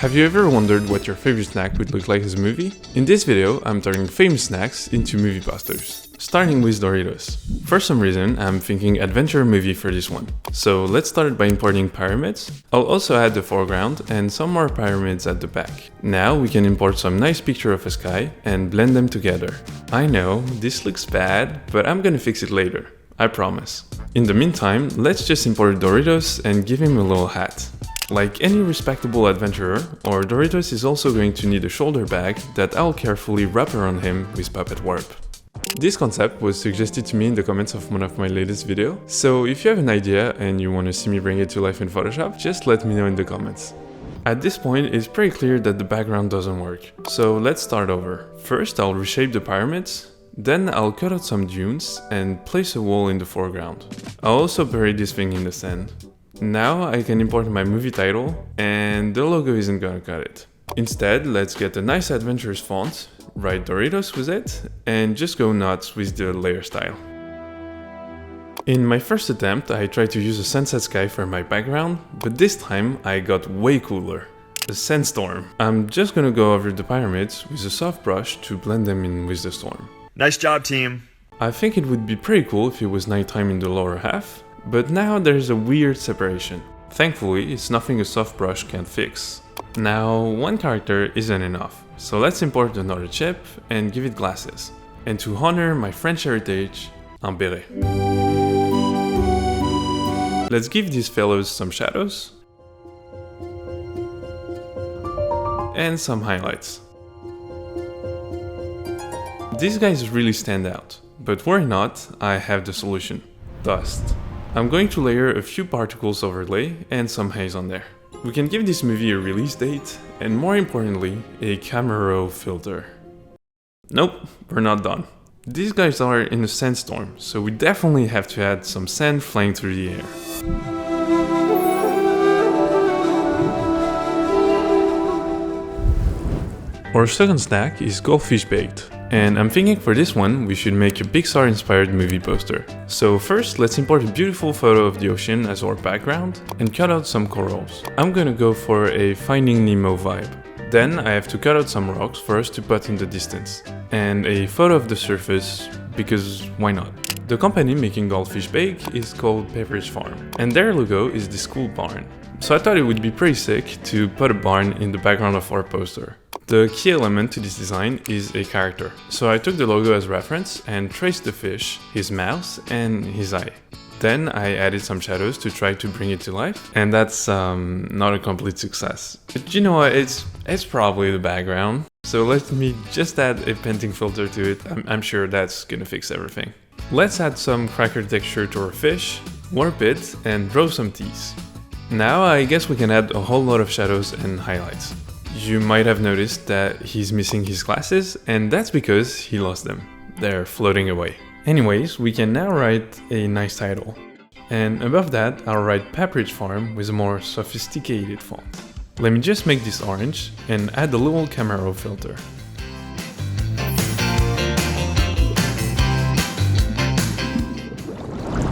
Have you ever wondered what your favorite snack would look like as a movie? In this video, I'm turning famous snacks into movie posters. Starting with Doritos. For some reason, I'm thinking adventure movie for this one. So let's start by importing pyramids. I'll also add the foreground and some more pyramids at the back. Now we can import some nice picture of a sky and blend them together. I know, this looks bad, but I'm gonna fix it later. I promise. In the meantime, let's just import Doritos and give him a little hat. Like any respectable adventurer, our Doritos is also going to need a shoulder bag that I'll carefully wrap around him with puppet warp. This concept was suggested to me in the comments of one of my latest videos, so if you have an idea and you want to see me bring it to life in Photoshop, just let me know in the comments. At this point, it's pretty clear that the background doesn't work, so let's start over. First, I'll reshape the pyramids, then I'll cut out some dunes and place a wall in the foreground. I'll also bury this thing in the sand. Now I can import my movie title, and the logo isn't gonna cut it. Instead, let's get a nice adventurous font, write Doritos with it, and just go nuts with the layer style. In my first attempt, I tried to use a sunset sky for my background, but this time I got way cooler. A sandstorm. I'm just gonna go over the pyramids with a soft brush to blend them in with the storm. Nice job, team! I think it would be pretty cool if it was nighttime in the lower half, but now there's a weird separation. Thankfully, it's nothing a soft brush can't fix. Now, one character isn't enough, so let's import another chip and give it glasses. And to honor my French heritage, un béret. Let's give these fellows some shadows and some highlights. These guys really stand out, but worry not, I have the solution. Dust. I'm going to layer a few particles overlay and some haze on there. We can give this movie a release date and, more importantly, a camera raw filter. Nope, we're not done. These guys are in a sandstorm, so we definitely have to add some sand flying through the air. Our second snack is Goldfish baked. And I'm thinking for this one, we should make a Pixar-inspired movie poster. So first, let's import a beautiful photo of the ocean as our background and cut out some corals. I'm gonna go for a Finding Nemo vibe. Then I have to cut out some rocks for us to put in the distance. And a photo of the surface, because why not? The company making Goldfish Bake is called Pepperidge Farm, and their logo is this cool barn. So I thought it would be pretty sick to put a barn in the background of our poster. The key element to this design is a character. So I took the logo as reference and traced the fish, his mouth and his eye. Then I added some shadows to try to bring it to life, and that's not a complete success. But you know what, it's probably the background. So let me just add a painting filter to it. I'm sure that's gonna fix everything. Let's add some cracker texture to our fish, warp it and draw some teeth. Now I guess we can add a whole lot of shadows and highlights. You might have noticed that he's missing his glasses, and that's because he lost them. They're floating away. Anyways, we can now write a nice title. And above that, I'll write Pepperidge Farm with a more sophisticated font. Let me just make this orange and add a little camera raw filter.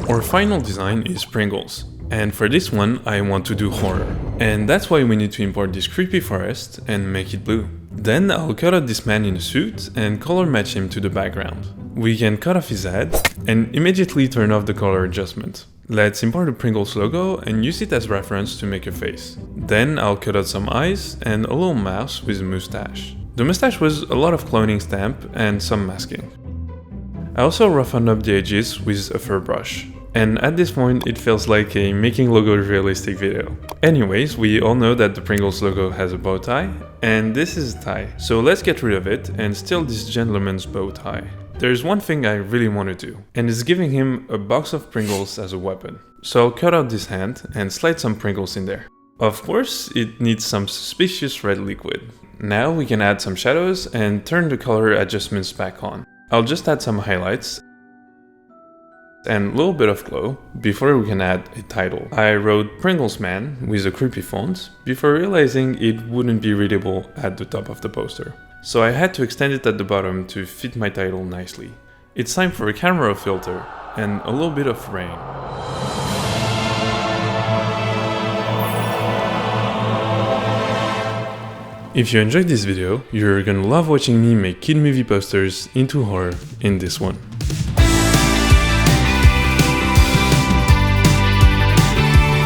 Our final design is Pringles. And for this one, I want to do horror. And that's why we need to import this creepy forest and make it blue. Then I'll cut out this man in a suit and color match him to the background. We can cut off his head and immediately turn off the color adjustment. Let's import the Pringles logo and use it as reference to make a face. Then I'll cut out some eyes and a little mouse with a mustache. The mustache was a lot of cloning stamp and some masking. I also roughened up the edges with a fur brush. And at this point, it feels like a making logo realistic video. Anyways, we all know that the Pringles logo has a bow tie, and this is a tie. So let's get rid of it and steal this gentleman's bow tie. There's one thing I really want to do, and it's giving him a box of Pringles as a weapon. So I'll cut out this hand and slide some Pringles in there. Of course, it needs some suspicious red liquid. Now we can add some shadows and turn the color adjustments back on. I'll just add some highlights and a little bit of glow before we can add a title. I wrote Pringles Man with a creepy font before realizing it wouldn't be readable at the top of the poster. So I had to extend it at the bottom to fit my title nicely. It's time for a camera raw filter and a little bit of rain. If you enjoyed this video, you're gonna love watching me make kid movie posters into horror in this one.